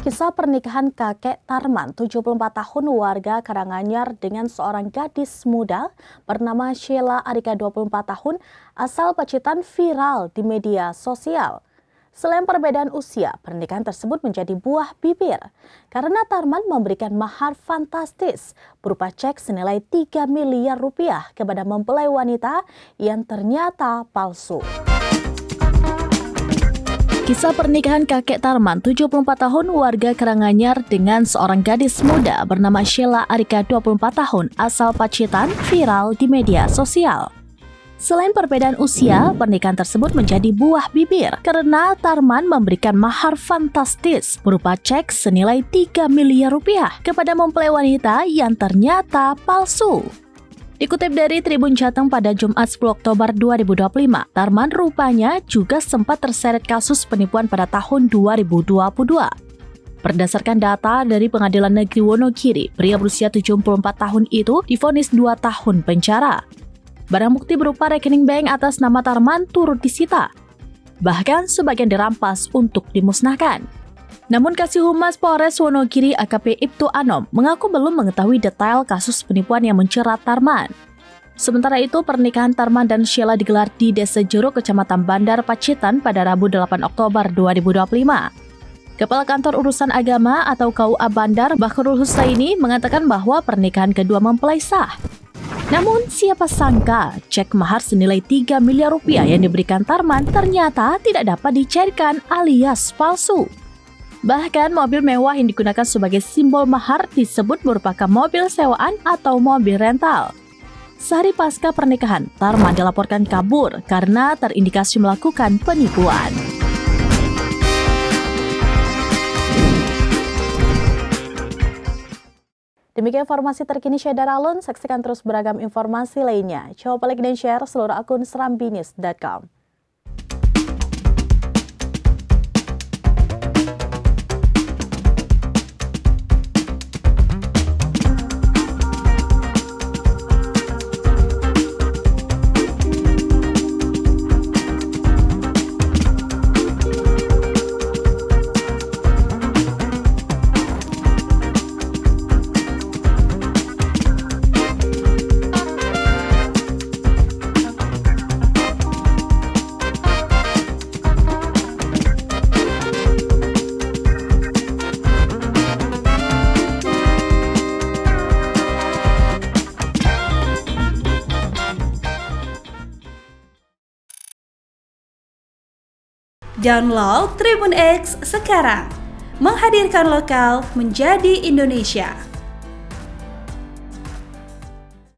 Kisah pernikahan kakek Tarman, 74 tahun warga Karanganyar dengan seorang gadis muda bernama Sheila Arika, 24 tahun, asal Pacitan viral di media sosial. Selain perbedaan usia, pernikahan tersebut menjadi buah bibir karena Tarman memberikan mahar fantastis berupa cek senilai 3 miliar rupiah kepada mempelai wanita yang ternyata palsu. Kisah pernikahan kakek Tarman, 74 tahun warga Karanganyar dengan seorang gadis muda bernama Sheila Arika, 24 tahun, asal Pacitan, viral di media sosial. Selain perbedaan usia, pernikahan tersebut menjadi buah bibir karena Tarman memberikan mahar fantastis berupa cek senilai 3 miliar rupiah kepada mempelai wanita yang ternyata palsu. Dikutip dari Tribun Jateng pada Jumat 10 Oktober 2025, Tarman rupanya juga sempat terseret kasus penipuan pada tahun 2022. Berdasarkan data dari Pengadilan Negeri Wonogiri, pria berusia 74 tahun itu divonis 2 tahun penjara. Barang bukti berupa rekening bank atas nama Tarman turut disita. Bahkan sebagian dirampas untuk dimusnahkan. Namun Kasih Humas Polres Wonogiri AKP Ibtu Anom mengaku belum mengetahui detail kasus penipuan yang menjerat Tarman. Sementara itu, pernikahan Tarman dan Sheila digelar di Desa Jero, Kecamatan Bandar, Pacitan pada Rabu 8 Oktober 2025. Kepala Kantor Urusan Agama atau KUA Bandar, Bakhrul Husaini, mengatakan bahwa pernikahan kedua mempelai sah. Namun, siapa sangka cek mahar senilai 3 miliar rupiah yang diberikan Tarman ternyata tidak dapat dicairkan alias palsu. Bahkan mobil mewah yang digunakan sebagai simbol mahar disebut merupakan mobil sewaan atau mobil rental. Sehari pasca pernikahan, Tarman dilaporkan kabur karena terindikasi melakukan penipuan. Demikian informasi terkini Syedara Alun, saksikan terus beragam informasi lainnya. Coba like dan share seluruh akun serambinews.com. Download Tribun X sekarang, menghadirkan lokal menjadi Indonesia.